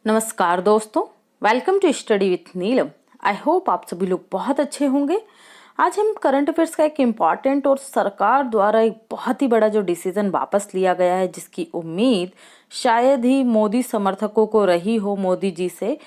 नमस्कार दोस्तों, welcome to study with Neelam. I hope आप सभी लोग बहुत अच्छे होंगे। आज हम करंट अफेयर्स का एक इम्पॉर्टेंट और सरकार द्वारा एक बहुत ही बड़ा जो डिसीजन वापस लिया गया है, जिसकी उम्मीद शायद ही मोदी समर्थकों को रही हो मोदी जी से,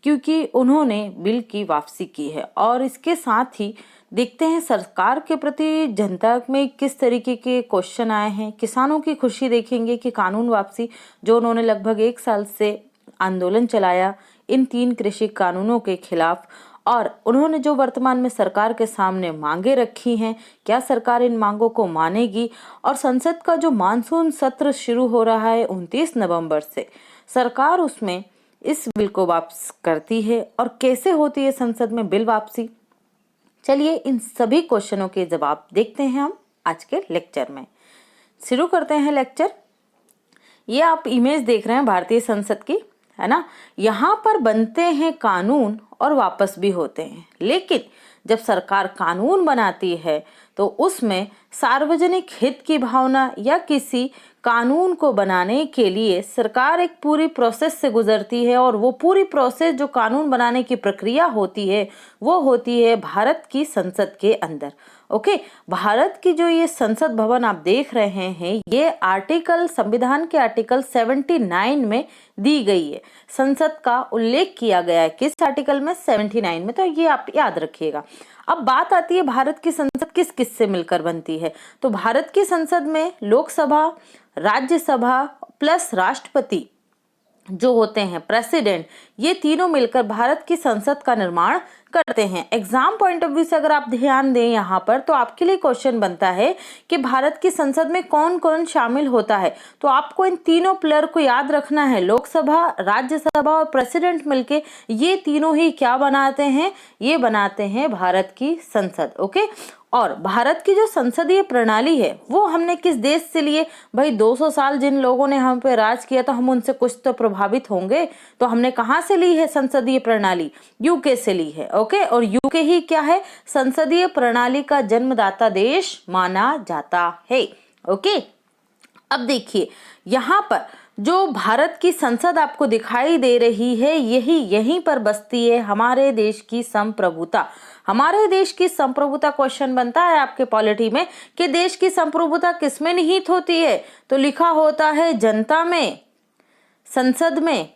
क्योंकि उन्होंने बिल की वापसी की है। और इसके साथ ही देखते हैं सरकार के प्रति जनता में किस तरीके के क्वेश्चन आए हैं। किसानों की खुशी देखेंगे कि कानून वापसी, जो उन्होंने लगभग 1 साल से आंदोलन चलाया इन 3 कृषि कानूनों के खिलाफ, और उन्होंने जो वर्तमान में सरकार के सामने मांगे रखी हैं, क्या सरकार इन मांगों को मानेगी। और संसद का जो मानसून सत्र शुरू हो रहा है 29 नवंबर से, सरकार उसमें इस बिल को वापस करती है और कैसे होती है संसद में बिल वापसी। चलिए इन सभी क्वेश्चनों के जवाब देखते हैं हम आज के लेक्चर में। शुरू करते हैं लेक्चर। ये आप इमेज देख रहे हैं भारतीय संसद की, है ना। यहाँ पर बनते हैं कानून और वापस भी होते हैं, लेकिन जब सरकार कानून बनाती है तो उसमें सार्वजनिक हित की भावना या किसी कानून को बनाने के लिए सरकार एक पूरी प्रोसेस से गुजरती है, और वो पूरी प्रोसेस जो कानून बनाने की प्रक्रिया होती है वो होती है भारत की संसद के अंदर। ओके, भारत की जो ये संसद भवन आप देख रहे हैं, ये आर्टिकल संविधान के आर्टिकल 79 में दी गई है। संसद का उल्लेख किया गया है किस आर्टिकल में? 79 में। तो ये आप याद रखिएगा। अब बात आती है भारत की संसद किस किस से मिलकर बनती है। तो भारत की संसद में लोकसभा, राज्यसभा प्लस राष्ट्रपति जो होते हैं प्रेसिडेंट, ये तीनों मिलकर भारत की संसद का निर्माण करते हैं। एग्जाम पॉइंट ऑफ व्यू से अगर आप ध्यान दें यहाँ पर, तो आपके लिए क्वेश्चन बनता है कि भारत की संसद में कौन कौन शामिल होता है। तो आपको इन तीनों प्लेयर को याद रखना है। लोकसभा, राज्यसभा और प्रेसिडेंट मिलके ये तीनों ही क्या बनाते हैं? ये बनाते हैं भारत की संसद। ओके, और भारत की जो संसदीय प्रणाली है वो हमने किस देश से लिए? भाई 200 साल जिन लोगों ने हम पे राज किया, तो हम उनसे कुछ तो प्रभावित होंगे। तो हमने कहाँ से ली है संसदीय प्रणाली? यूके से ली है। ओके, और यूके ही क्या है? संसदीय प्रणाली का जन्मदाता देश माना जाता है। ओके, अब देखिए यहाँ पर जो भारत की संसद आपको दिखाई दे रही है, यहीं पर बसती है हमारे देश की संप्रभुता। हमारे देश की संप्रभुता क्वेश्चन बनता है आपके पॉलिटी में कि देश की संप्रभुता किसमें निहित होती है? तो लिखा होता है जनता में, संसद में,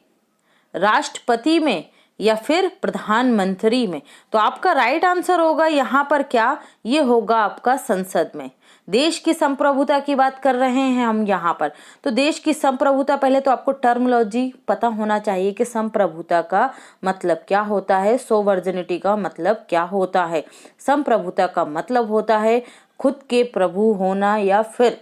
राष्ट्रपति में या फिर प्रधानमंत्री में। तो आपका राइट आंसर होगा यहाँ पर क्या? ये होगा आपका संसद में। देश की संप्रभुता की बात कर रहे हैं हम यहाँ पर। तो देश की संप्रभुता, पहले तो आपको टर्मिनोलॉजी पता होना चाहिए कि संप्रभुता का मतलब क्या होता है, सोवर्जिनिटी का मतलब क्या होता है। संप्रभुता का मतलब होता है खुद के प्रभु होना, या फिर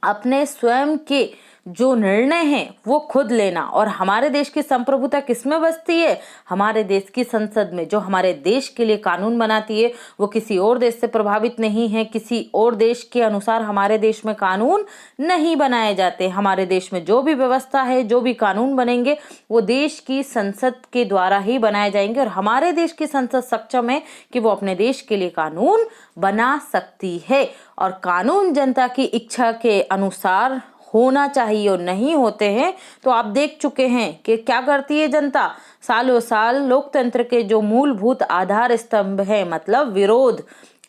अपने स्वयं के जो निर्णय हैं वो खुद लेना। और हमारे देश की संप्रभुता किसमें बसती है? हमारे देश की संसद में। जो हमारे देश के लिए कानून बनाती है वो किसी और देश से प्रभावित नहीं है। किसी और देश के अनुसार हमारे देश में कानून नहीं बनाए जाते। हमारे देश में जो भी व्यवस्था है, जो भी कानून बनेंगे, वो देश की संसद के द्वारा ही बनाए जाएंगे। और हमारे देश की संसद सक्षम है कि वो अपने देश के लिए कानून बना सकती है। और कानून जनता की इच्छा के अनुसार होना चाहिए, और नहीं होते हैं तो आप देख चुके हैं कि क्या करती है जनता? सालों साल लोकतंत्र के जो मूलभूत आधार स्तंभ है, मतलब विरोध,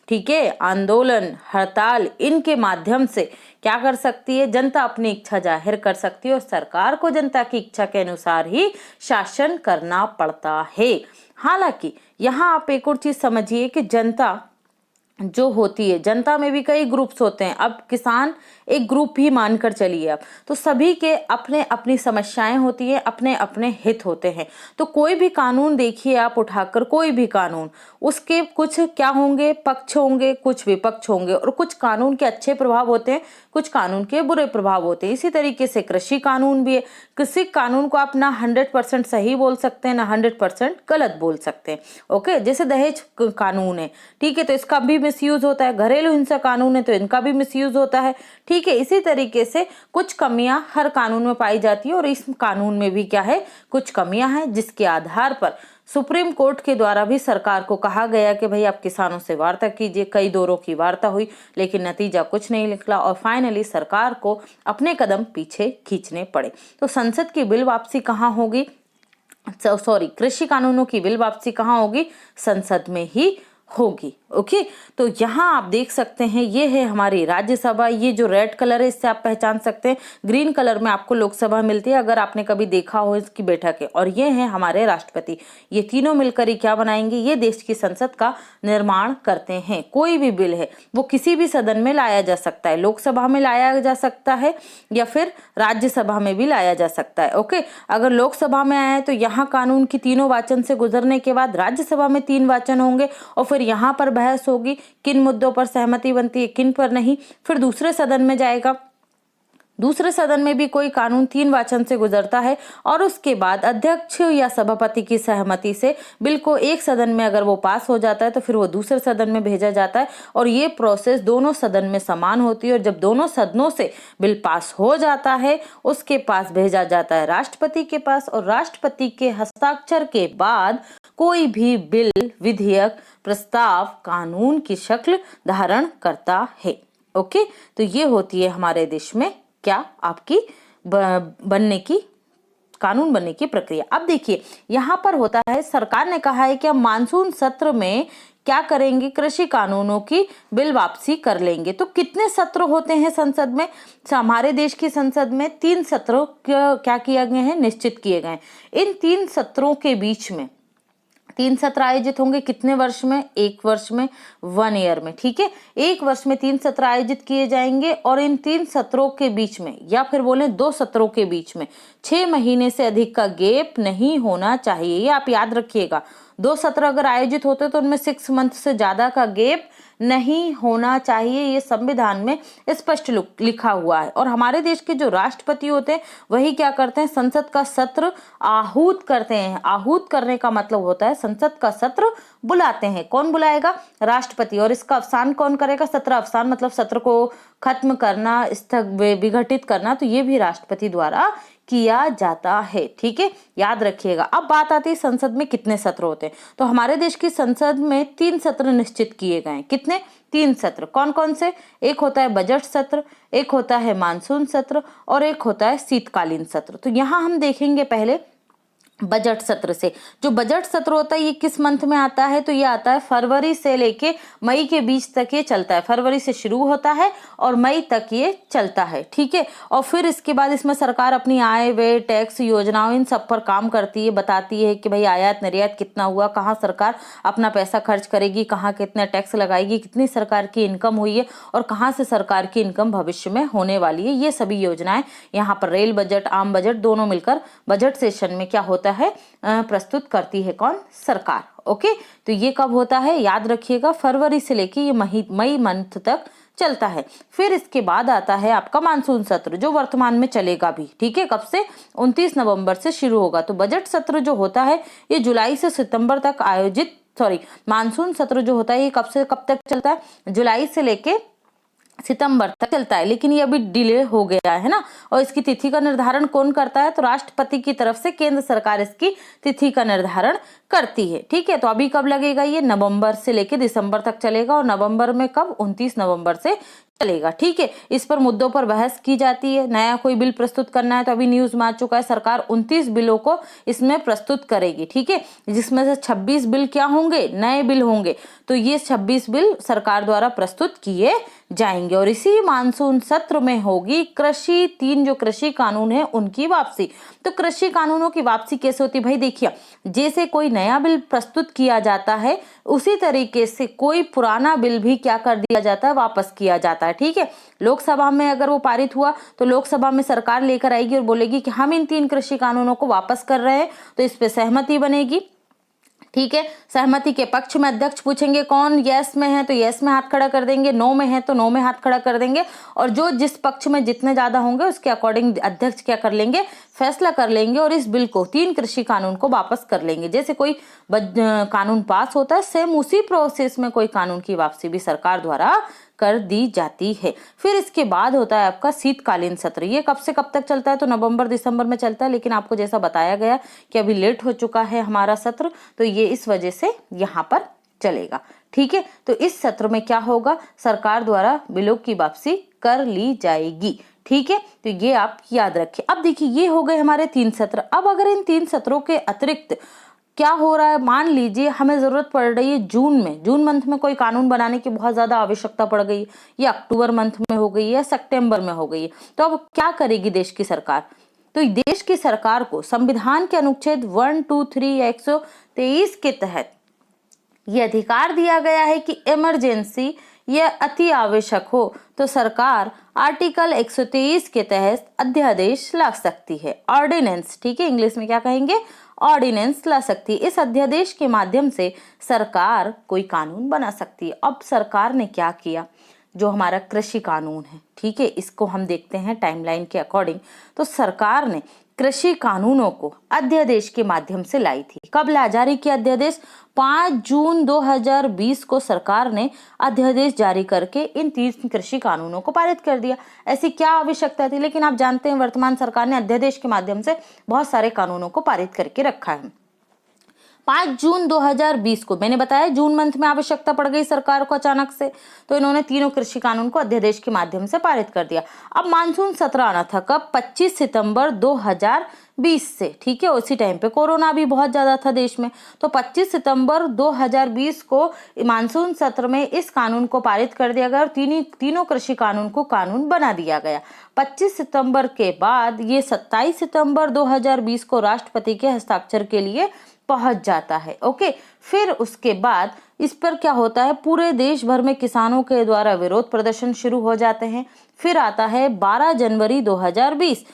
ठीक है, आंदोलन, हड़ताल, इनके माध्यम से क्या कर सकती है? जनता अपनी इच्छा जाहिर कर सकती है, और सरकार को जनता की इच्छा के अनुसार ही शासन करना पड़ता है। हालांकि यहाँ आप एक और चीज समझिए कि जनता जो होती है, जनता में भी कई ग्रुप्स होते हैं। अब किसान एक ग्रुप ही मानकर चलिए आप, तो सभी के अपने अपनी समस्याएं होती है, अपने अपने हित होते हैं। तो कोई भी कानून देखिए आप उठाकर, कोई भी कानून, उसके कुछ क्या होंगे? पक्ष होंगे, कुछ विपक्ष होंगे, और कुछ कानून के अच्छे प्रभाव होते हैं, कुछ कानून के बुरे प्रभाव होते हैं। इसी तरीके से कृषि कानून भी है। किसी कानून को आप ना 100% सही बोल सकते हैं, ना 100% गलत बोल सकते हैं। ओके, जैसे दहेज कानून है, ठीक है, तो इसका भी मिसयूज होता है। घरेलू हिंसा कानून है तो इनका भी मिसयूज होता है, ठीक है। इसी तरीके से कुछ कमियां हर कानून में पाई जाती है, और इस कानून में भी क्या है? कुछ कमियां हैं, जिसके आधार पर सुप्रीम कोर्ट के द्वारा भी सरकार को कहा गया कि भाई आप किसानों से वार्ता कीजिए। कई दौरों की वार्ता हुई, लेकिन नतीजा कुछ नहीं निकला, और फाइनली सरकार को अपने कदम पीछे खींचने पड़े। तो संसद की बिल वापसी कहाँ होगी? सॉरी, कृषि कानूनों की बिल वापसी कहाँ होगी? संसद में ही होगी। ओके, तो यहाँ आप देख सकते हैं ये है हमारी राज्यसभा। ये जो रेड कलर है इससे आप पहचान सकते हैं, ग्रीन कलर में आपको लोकसभा मिलती है अगर आपने कभी देखा हो इसकी बैठक है। और ये है हमारे राष्ट्रपति। ये तीनों मिलकर ही क्या बनाएंगे? ये देश की संसद का निर्माण करते हैं। कोई भी बिल है वो किसी भी सदन में लाया जा सकता है, लोकसभा में लाया जा सकता है या फिर राज्यसभा में भी लाया जा सकता है। ओके, अगर लोकसभा में आया है तो यहाँ कानून की तीनों वाचन से गुजरने के बाद राज्यसभा में 3 वाचन होंगे और फिर यहाँ पर बहस होगी किन मुद्दों पर सहमति बनती है, किन पर नहीं। फिर दूसरे सदन में जाएगा, दूसरे सदन में भी कोई कानून 3 वाचन से गुजरता है और उसके बाद अध्यक्ष या सभापति की सहमति से बिल को एक सदन में अगर वो पास हो जाता है तो फिर वो दूसरे सदन में भेजा जाता है और ये प्रोसेस दोनों सदन में समान होती है। और जब दोनों सदनों से बिल पास हो जाता है उसके पास भेजा जाता है राष्ट्रपति के पास और राष्ट्रपति के हस्ताक्षर के बाद कोई भी बिल, विधेयक, प्रस्ताव कानून की शक्ल धारण करता है। ओके, तो ये होती है हमारे देश में क्या आपकी बनने की, कानून बनने की प्रक्रिया। अब देखिए यहाँ पर होता है, सरकार ने कहा है कि हम मानसून सत्र में क्या करेंगे? कृषि कानूनों की बिल वापसी कर लेंगे। तो कितने सत्र होते हैं संसद में? हमारे देश की संसद में 3 सत्र क्या किए गए हैं? निश्चित किए गए। इन 3 सत्रों के बीच में 3 सत्र आयोजित होंगे कितने वर्ष में? 1 वर्ष में, 1 ईयर में। ठीक है, 1 वर्ष में 3 सत्र आयोजित किए जाएंगे और इन 3 सत्रों के बीच में या फिर बोले 2 सत्रों के बीच में 6 महीने से अधिक का गैप नहीं होना चाहिए। ये आप याद रखिएगा। 2 सत्र अगर आयोजित होते तो उनमें 6 मंथ से ज्यादा का गैप नहीं होना चाहिए। ये संविधान में स्पष्ट लिखा हुआ है। और हमारे देश के जो राष्ट्रपति होते हैं वही क्या करते हैं? संसद का सत्र आहूत करते हैं। आहूत करने का मतलब होता है संसद का सत्र बुलाते हैं। कौन बुलाएगा? राष्ट्रपति। और इसका अवसान कौन करेगा? सत्र अवसान मतलब सत्र को खत्म करना, विघटित करना, तो ये भी राष्ट्रपति द्वारा किया जाता है। ठीक है, याद रखिएगा। अब बात आती है संसद में कितने सत्र होते हैं। तो हमारे देश की संसद में 3 सत्र निश्चित किए गए हैं। कितने? 3 सत्र। कौन कौन से? एक होता है बजट सत्र, एक होता है मानसून सत्र और एक होता है शीतकालीन सत्र। तो यहाँ हम देखेंगे पहले बजट सत्र से। जो बजट सत्र होता है ये किस मंथ में आता है? तो ये आता है फरवरी से लेके मई के बीच तक ये चलता है। फरवरी से शुरू होता है और मई तक ये चलता है। ठीक है, और फिर इसके बाद इसमें सरकार अपनी आय, व्यय, टैक्स, योजनाओं इन सब पर काम करती है, बताती है कि भाई आयात निर्यात कितना हुआ, कहाँ सरकार अपना पैसा खर्च करेगी, कहाँ कितना टैक्स लगाएगी, कितनी सरकार की इनकम हुई है और कहाँ से सरकार की इनकम भविष्य में होने वाली है। ये सभी योजनाएं यहाँ पर रेल बजट, आम बजट दोनों मिलकर बजट सेशन में क्या होता है? प्रस्तुत करती है कौन? सरकार। ओके, तो ये कब होता है? याद रखिएगा, फरवरी से लेके ये मई मंथ तक चलता है। फिर इसके बाद आता है आपका मानसून सत्र जो वर्तमान में चलेगा भी। ठीक है, कब से? 29 नवंबर से शुरू होगा। तो बजट सत्र जो होता है ये जुलाई से सितंबर तक आयोजित, मानसून सत्र जो होता है ये कब से कब तक चलता है? जुलाई से लेके सितंबर तक चलता है। लेकिन ये अभी डिले हो गया है ना। और इसकी तिथि का निर्धारण कौन करता है? तो राष्ट्रपति की तरफ से केंद्र सरकार इसकी तिथि का निर्धारण करती है। ठीक है, तो अभी कब लगेगा? ये नवंबर से लेके दिसंबर तक चलेगा और नवंबर में कब? 29 नवंबर से चलेगा। ठीक है, इस पर मुद्दों पर बहस की जाती है। नया कोई बिल प्रस्तुत करना है तो अभी न्यूज में आ चुका है, सरकार 29 बिलों को इसमें प्रस्तुत करेगी। ठीक है, जिसमें से 26 बिल क्या होंगे? नए बिल होंगे। तो ये 26 बिल सरकार द्वारा प्रस्तुत किए जाएंगे और इसी मानसून सत्र में होगी कृषि 3 जो कृषि कानून है उनकी वापसी। तो कृषि कानूनों की वापसी कैसे होती है? भाई देखिए, जैसे कोई नया बिल प्रस्तुत किया जाता है उसी तरीके से कोई पुराना बिल भी क्या कर दिया जाता है? वापस किया जाता है। ठीक है, लोकसभा में अगर वो पारित हुआ तो लोकसभा में सरकार लेकर आएगी और बोलेगी कि हम इन 3 कृषि कानूनों को वापस कर रहे हैं, तो इस पे सहमति बनेगी। ठीक है, सहमति के पक्ष में अध्यक्ष पूछेंगे कौन यस में है तो यस में हाथ खड़ा कर देंगे, नो में है तो नो में हाथ खड़ा कर देंगे और जो जिस पक्ष में जितने ज्यादा होंगे उसके अकॉर्डिंग अध्यक्ष क्या कर लेंगे? फैसला कर लेंगे और इस बिल को 3 कृषि कानून को वापस कर लेंगे। जैसे कोई कानून पास होता है सेम उसी प्रोसेस में कोई कानून की वापसी भी सरकार द्वारा कर दी जाती है। फिर इसके बाद होता है आपका शीतकालीन सत्र। ये कब से कब तक चलता है? तो नवंबर दिसंबर में चलता है, लेकिन आपको जैसा बताया गया कि अभी लेट हो चुका है हमारा सत्र, तो ये इस वजह से यहाँ पर चलेगा। ठीक है, तो इस सत्र में क्या होगा? सरकार द्वारा बिलों की वापसी कर ली जाएगी। ठीक है, तो ये आप याद रखें। अब देखिए ये हो गए हमारे 3 सत्र। अब अगर इन 3 सत्रों के अतिरिक्त क्या हो रहा है, मान लीजिए हमें जरूरत पड़ रही है जून मंथ में कोई कानून बनाने की बहुत ज्यादा आवश्यकता पड़ गई, या अक्टूबर मंथ में हो गई, या सितंबर में हो गई, तो अब क्या करेगी देश की सरकार? तो देश की सरकार को संविधान के अनुच्छेद 1, 2, 3 या 123 के तहत ये अधिकार दिया गया है कि इमरजेंसी या अति आवश्यक हो तो सरकार आर्टिकल 123 के तहत अध्यादेश ला सकती है, ऑर्डिनेंस, ठीक है, इंग्लिश में क्या कहेंगे, ऑर्डिनेंस ला सकती है। इस अध्यादेश के माध्यम से सरकार कोई कानून बना सकती है। अब सरकार ने क्या किया, जो हमारा कृषि कानून है, ठीक है, इसको हम देखते हैं टाइमलाइन के अकॉर्डिंग। तो सरकार ने कृषि कानूनों को अध्यादेश के माध्यम से लाई थी। कब जारी किया अध्यादेश? 5 जून 2020 को सरकार ने अध्यादेश जारी करके इन 3 कृषि कानूनों को पारित कर दिया। ऐसी क्या आवश्यकता थी? लेकिन आप जानते हैं वर्तमान सरकार ने अध्यादेश के माध्यम से बहुत सारे कानूनों को पारित करके रखा है। 5 जून 2020 को मैंने बताया जून मंथ में आवश्यकता पड़ गई सरकार को अचानक से, तो इन्होंने तीनों कृषि कानून को अध्यादेश के माध्यम से पारित कर दिया। अब मानसून सत्र आना था कब? 25 सितंबर 2020 से, ठीक है, उसी टाइम पे कोरोना भी बहुत ज्यादा था देश में, तो 25 सितंबर 2020 को मानसून सत्र में इस कानून को पारित कर दिया गया और तीनों कृषि कानून को कानून बना दिया गया। 25 सितंबर के बाद ये 27 सितंबर 2020 को राष्ट्रपति के हस्ताक्षर के लिए पहुंच जाता है। ओके, फिर उसके बाद इस पर क्या होता है, पूरे देश भर में किसानों के द्वारा विरोध प्रदर्शन शुरू हो जाते हैं। फिर आता है 12 जनवरी 2021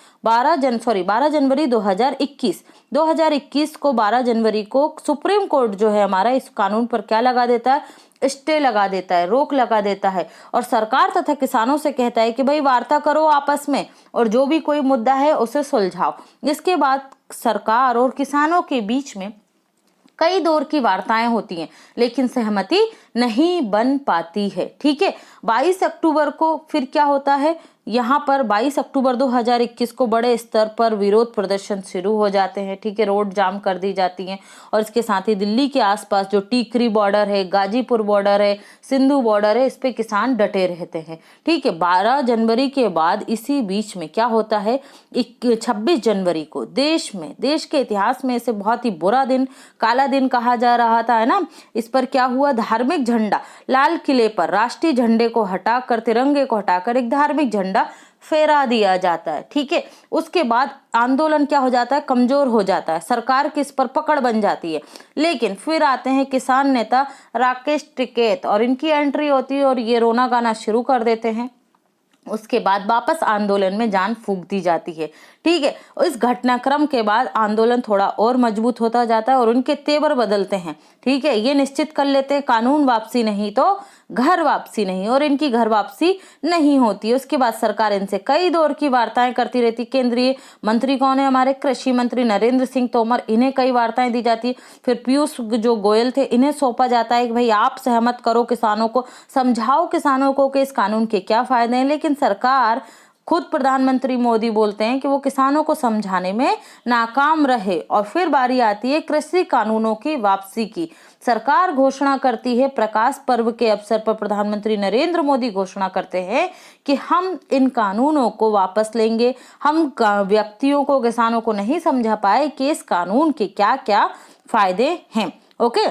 को 12 जनवरी को सुप्रीम कोर्ट जो है हमारा इस कानून पर क्या लगा देता है, स्टे लगा देता है, रोक लगा देता है, और सरकार तथा किसानों से कहता है कि भाई वार्ता करो आपस में और जो भी कोई मुद्दा है उसे सुलझाओ। इसके बाद सरकार और किसानों के बीच में कई दौर की वार्ताएं होती हैं, लेकिन सहमति नहीं बन पाती है, ठीक है। 22 अक्टूबर को फिर क्या होता है, यहाँ पर 22 अक्टूबर 2021 को बड़े स्तर पर विरोध प्रदर्शन शुरू हो जाते हैं, ठीक है, रोड जाम कर दी जाती हैं, और इसके साथ ही दिल्ली के आसपास जो टीकरी बॉर्डर है, गाजीपुर बॉर्डर है, सिंधु बॉर्डर है, इस पे किसान डटे रहते हैं, ठीक है। 12 जनवरी के बाद इसी बीच में क्या होता है, 26 जनवरी को देश के इतिहास में इसे बहुत ही बुरा दिन, काला दिन कहा जा रहा था, है ना। इस पर क्या हुआ, धार्मिक झंडा लाल किले पर राष्ट्रीय झंडे को हटाकर, तिरंगे को हटाकर एक धार्मिक झंडा फहरा दिया जाता है, ठीक है। उसके बाद आंदोलन क्या हो जाता है, कमजोर हो जाता है, सरकार की इस पर पकड़ बन जाती है। लेकिन फिर आते हैं किसान नेता राकेश टिकैत और इनकी एंट्री होती है और ये रोना गाना शुरू कर देते हैं। उसके बाद वापस आंदोलन में जान फूंक दी जाती है, ठीक है। इस घटनाक्रम के बाद आंदोलन थोड़ा और मजबूत होता जाता है और उनके तेवर बदलते हैं, ठीक है। ये निश्चित कर लेते हैं कानून वापसी नहीं तो घर वापसी नहीं, और इनकी घर वापसी नहीं होती है। उसके बाद सरकार इनसे कई दौर की वार्ताएं करती रहती। केंद्रीय मंत्री कौन है, हमारे कृषि मंत्री नरेंद्र सिंह तोमर, इन्हें कई वार्ताएं दी जाती। फिर पीयूष जो गोयल थे, इन्हें सौंपा जाता है कि भाई आप सहमत करो किसानों को, समझाओ किसानों को कि इस कानून के क्या फायदे हैं। लेकिन सरकार, खुद प्रधानमंत्री मोदी बोलते हैं कि वो किसानों को समझाने में नाकाम रहे। और फिर बारी आती है कृषि कानूनों की वापसी की। सरकार घोषणा करती है, प्रकाश पर्व के अवसर पर प्रधानमंत्री नरेंद्र मोदी घोषणा करते हैं कि हम इन कानूनों को वापस लेंगे। हम व्यक्तियों को, किसानों को नहीं समझा पाए कि इस कानून के क्या क्या फायदे हैं, ओके।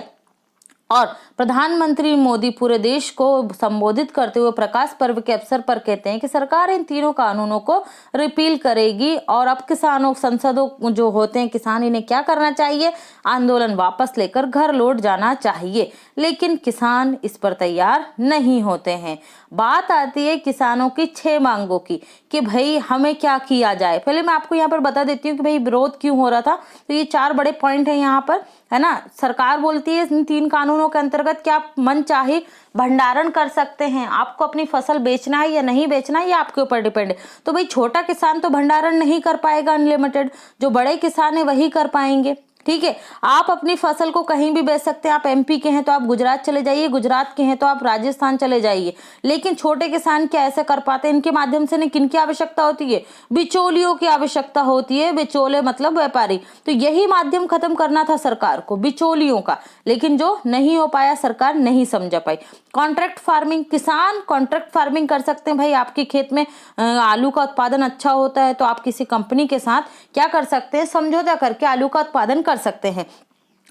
और प्रधानमंत्री मोदी पूरे देश को संबोधित करते हुए प्रकाश पर्व के अवसर पर कहते हैं कि सरकार इन तीनों कानूनों को रिपील करेगी और अब किसानों, संसदों जो होते हैं किसान, इन्हें क्या करना चाहिए, आंदोलन वापस लेकर घर लौट जाना चाहिए। लेकिन किसान इस पर तैयार नहीं होते हैं। बात आती है किसानों की 6 मांगों की कि भाई हमें क्या किया जाए। पहले मैं आपको यहाँ पर बता देती हूँ कि भाई विरोध क्यों हो रहा था। तो ये 4 बड़े पॉइंट है यहाँ पर, है ना। सरकार बोलती है इन 3 कानूनों के अंतर्गत क्या आप मन चाहे भंडारण कर सकते हैं, आपको अपनी फसल बेचना है या नहीं बेचना है ये आपके ऊपर डिपेंड है। तो भाई छोटा किसान तो भंडारण नहीं कर पाएगा अनलिमिटेड, जो बड़े किसान है वही कर पाएंगे, ठीक है, आप अपनी फसल को कहीं भी बेच सकते हैं। आप एमपी के हैं तो आप गुजरात चले जाइए, गुजरात के हैं तो आप राजस्थान चले जाइए। लेकिन छोटे किसान क्या ऐसे कर पाते हैं? इनके माध्यम से किनकी आवश्यकता होती है? बिचौलियों की आवश्यकता होती है। बिचौले मतलब व्यापारी। तो यही माध्यम खत्म करना था सरकार को, बिचौलियों का, लेकिन जो नहीं हो पाया, सरकार नहीं समझ पाई। कॉन्ट्रैक्ट फार्मिंग, किसान कॉन्ट्रैक्ट फार्मिंग कर सकते हैं। भाई आपके खेत में आलू का उत्पादन अच्छा होता है तो आप किसी कंपनी के साथ क्या कर सकते हैं? समझौता करके आलू का उत्पादन कर सकते हैं।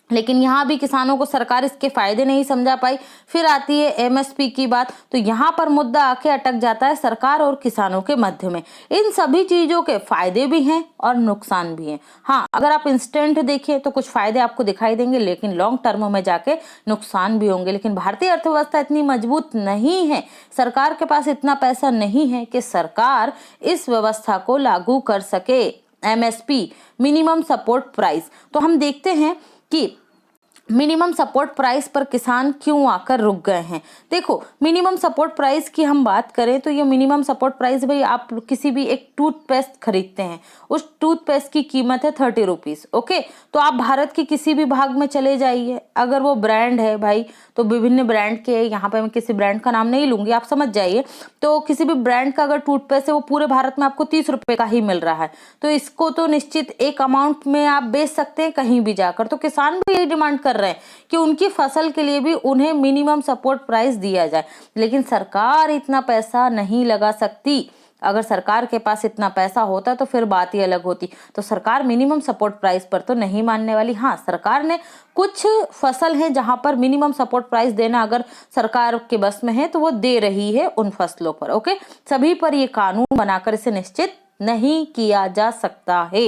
लेकिन यहाँ भी किसानों को सरकार इसके फायदे नहीं समझा पाई। फिर आती है एमएसपी की बात, तो यहाँ पर मुद्दा आके अटक जाता है सरकार और किसानों के मध्य में। इन सभी चीजों के फायदे भी हैं और नुकसान भी हैं। हाँ, अगर आप इंस्टेंट देखिए तो कुछ फायदे आपको दिखाई देंगे, लेकिन लॉन्ग टर्म में जाके नुकसान भी होंगे। लेकिन भारतीय अर्थव्यवस्था इतनी मजबूत नहीं है, सरकार के पास इतना पैसा नहीं है कि सरकार इस व्यवस्था को लागू कर सके। एमएसपी, मिनिमम सपोर्ट प्राइस, तो हम देखते हैं कि मिनिमम सपोर्ट प्राइस पर किसान क्यों आकर रुक गए हैं। देखो, मिनिमम सपोर्ट प्राइस की हम बात करें तो ये मिनिमम सपोर्ट प्राइस, भाई आप किसी भी एक टूथपेस्ट खरीदते हैं, उस टूथपेस्ट की कीमत है 30 रुपीज। ओके, तो आप भारत के किसी भी भाग में चले जाइए, अगर वो ब्रांड है भाई, तो विभिन्न ब्रांड के, यहाँ पे मैं किसी ब्रांड का नाम नहीं लूंगी, आप समझ जाइए, तो किसी भी ब्रांड का अगर टूथपेस्ट है वो पूरे भारत में आपको 30 रुपए का ही मिल रहा है। तो इसको तो निश्चित एक अमाउंट में आप बेच सकते हैं कहीं भी जाकर। तो किसान भी यही डिमांड कर रहे हैं कि उनकी फसल के लिए भी उन्हें मिनिमम सपोर्ट प्राइस दिया जाए। लेकिन सरकार इतना पैसा नहीं लगा सकती। अगर सरकार के पास इतना पैसा होता तो फिर बात ही अलग होती। तो सरकार मिनिमम सपोर्ट प्राइस पर तो नहीं मानने वाली। हाँ, सरकार ने कुछ फसल है जहां पर मिनिमम सपोर्ट प्राइस देना अगर सरकार के बस में है तो वो दे रही है उन फसलों पर। ओके, सभी पर ये कानून बनाकर इसे निश्चित नहीं किया जा सकता है।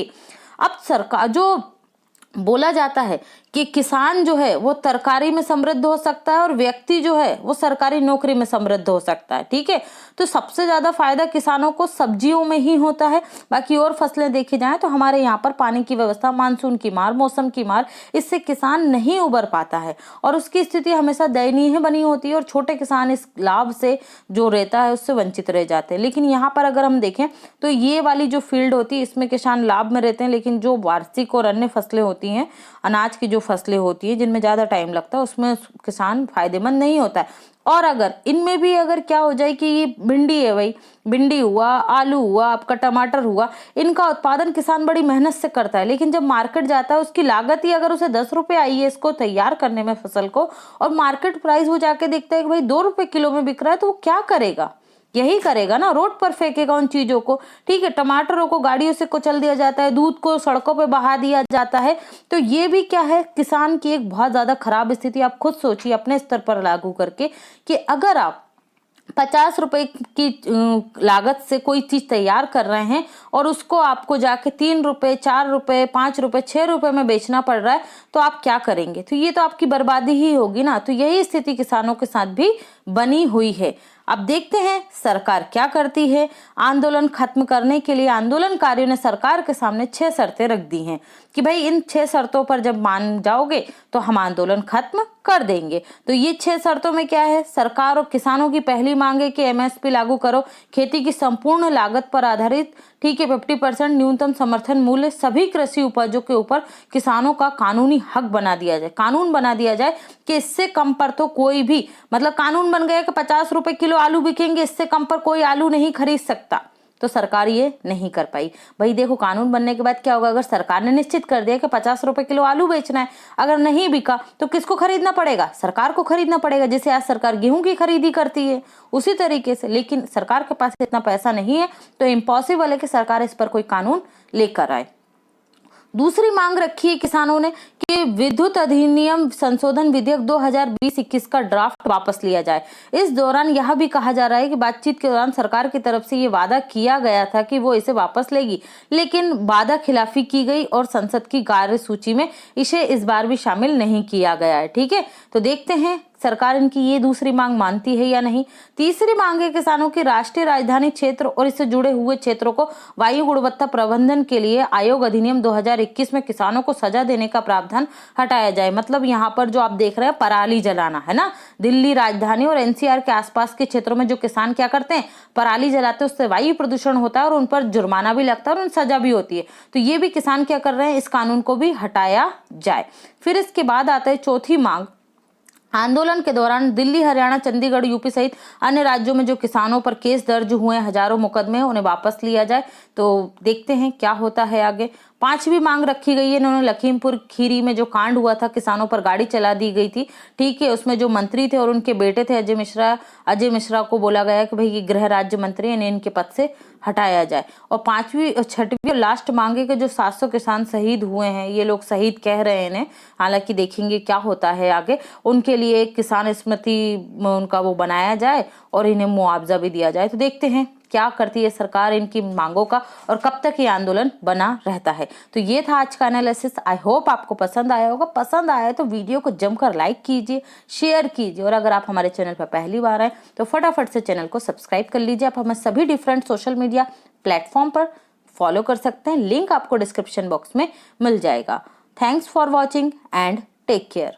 अब सरकार, जो बोला जाता है कि किसान जो है वो तरकारी में समृद्ध हो सकता है और व्यक्ति जो है वो सरकारी नौकरी में समृद्ध हो सकता है। ठीक है, तो सबसे ज्यादा फायदा किसानों को सब्जियों में ही होता है। बाकी और फसलें देखी जाए तो हमारे यहाँ पर पानी की व्यवस्था, मानसून की मार, मौसम की मार, इससे किसान नहीं उबर पाता है और उसकी स्थिति हमेशा दयनीय बनी होती है और छोटे किसान इस लाभ से जो रहता है उससे वंचित रह जाते हैं। लेकिन यहाँ पर अगर हम देखें तो ये वाली जो फील्ड होती है इसमें किसान लाभ में रहते हैं, लेकिन जो वार्षिक और अन्य फसलें होती हैं, अनाज की जो फसलें होती है जिनमें ज्यादा टाइम लगता है, उसमें किसान फायदेमंद नहीं होता है। और अगर इनमें भी अगर क्या हो जाए कि ये भिंडी है, भाई भिंडी हुआ, आलू हुआ, आपका टमाटर हुआ, इनका उत्पादन किसान बड़ी मेहनत से करता है, लेकिन जब मार्केट जाता है उसकी लागत ही अगर उसे 10 रुपए आई है इसको तैयार करने में फसल को, और मार्केट प्राइस वो जाके देखता है कि भाई 2 रुपए किलो में बिक रहा है, तो वो क्या करेगा? यही करेगा ना, रोड पर फेंकेगा उन चीजों को। ठीक है, टमाटरों को गाड़ियों से कुचल दिया जाता है, दूध को सड़कों पे बहा दिया जाता है। तो ये भी क्या है, किसान की एक बहुत ज्यादा खराब स्थिति। आप खुद सोचिए अपने स्तर पर लागू करके कि अगर आप 50 रुपए की लागत से कोई चीज तैयार कर रहे हैं और उसको आपको जाके 3 रुपए, 4 रुपए, 5 रुपए, 6 रुपए में बेचना पड़ रहा है, तो आप क्या करेंगे? तो ये तो आपकी बर्बादी ही होगी ना। तो यही स्थिति किसानों के साथ भी बनी हुई है। अब देखते हैं सरकार क्या करती है। आंदोलन खत्म करने के लिए आंदोलनकारियों ने सरकार के सामने 6 शर्तें रख दी हैं कि भाई इन 6 शर्तों पर जब मान जाओगे तो हम आंदोलन खत्म कर देंगे। तो ये 6 शर्तों में क्या है? सरकार और किसानों की पहली मांग है कि एमएसपी लागू करो, खेती की संपूर्ण लागत पर आधारित, ठीक है, 50% न्यूनतम समर्थन मूल्य, सभी कृषि उपजों के ऊपर किसानों का कानूनी हक बना दिया जाए। कानून बना दिया जाए कि इससे कम पर तो कोई भी, मतलब कानून बन गया कि 50 रुपए किलो आलू बिकेंगे, इससे कम पर कोई आलू नहीं खरीद सकता। तो सरकार ये नहीं कर पाई। भाई देखो, कानून बनने के बाद क्या होगा? अगर सरकार ने निश्चित कर दिया कि 50 रुपए किलो आलू बेचना है, अगर नहीं बिका तो किसको खरीदना पड़ेगा? सरकार को खरीदना पड़ेगा। जैसे आज सरकार गेहूं की खरीदी करती है उसी तरीके से। लेकिन सरकार के पास इतना पैसा नहीं है, तो इम्पॉसिबल है कि सरकार इस पर कोई कानून लेकर आए। दूसरी मांग रखी है किसानों ने कि विद्युत अधिनियम संशोधन विधेयक 2020-21 का ड्राफ्ट वापस लिया जाए। इस दौरान यह भी कहा जा रहा है कि बातचीत के दौरान सरकार की तरफ से ये वादा किया गया था कि वो इसे वापस लेगी, लेकिन वादा खिलाफी की गई और संसद की कार्य सूची में इसे इस बार भी शामिल नहीं किया गया है। ठीक है, तो देखते हैं सरकार इनकी ये दूसरी मांग मानती है या नहीं। तीसरी मांग है किसानों की राष्ट्रीय राजधानी क्षेत्र और इससे जुड़े हुए क्षेत्रों को वायु गुणवत्ता प्रबंधन के लिए आयोग अधिनियम 2021 में किसानों को सजा देने का प्रावधान हटाया जाए। मतलब यहाँ पर जो आप देख रहे हैं पराली जलाना है ना, दिल्ली राजधानी और एनसीआर के आसपास के क्षेत्रों में जो किसान क्या करते हैं, पराली जलाते हैं, उससे वायु प्रदूषण होता है और उन पर जुर्माना भी लगता है और उन सजा भी होती है। तो ये भी किसान क्या कर रहे हैं, इस कानून को भी हटाया जाए। फिर इसके बाद आता है चौथी मांग, आंदोलन के दौरान दिल्ली, हरियाणा, चंडीगढ़, यूपी सहित अन्य राज्यों में जो किसानों पर केस दर्ज हुए हजारों मुकदमे, उन्हें वापस लिया जाए। तो देखते हैं क्या होता है आगे। पांचवी मांग रखी गई है इन्होंने, लखीमपुर खीरी में जो कांड हुआ था, किसानों पर गाड़ी चला दी गई थी, ठीक है, उसमें जो मंत्री थे और उनके बेटे थे अजय मिश्रा को बोला गया कि भाई ये गृह राज्य मंत्री, इन्हें इनके पद से हटाया जाए। और छठवीं और लास्ट मांगे कि जो 700 किसान शहीद हुए हैं, ये लोग शहीद कह रहे हैं इन्हें, हालांकि देखेंगे क्या होता है आगे, उनके लिए एक किसान स्मृति उनका वो बनाया जाए और इन्हें मुआवजा भी दिया जाए। तो देखते हैं क्या करती है सरकार इनकी मांगों का और कब तक ये आंदोलन बना रहता है। तो ये था आज का एनालिसिस। आई होप आपको पसंद आया होगा। पसंद आया तो वीडियो को जमकर लाइक कीजिए, शेयर कीजिए और अगर आप हमारे चैनल पर पहली बार आए तो फटाफट से चैनल को सब्सक्राइब कर लीजिए। आप हमें सभी डिफरेंट सोशल मीडिया प्लेटफॉर्म पर फॉलो कर सकते हैं, लिंक आपको डिस्क्रिप्शन बॉक्स में मिल जाएगा। Thanks for watching and take care.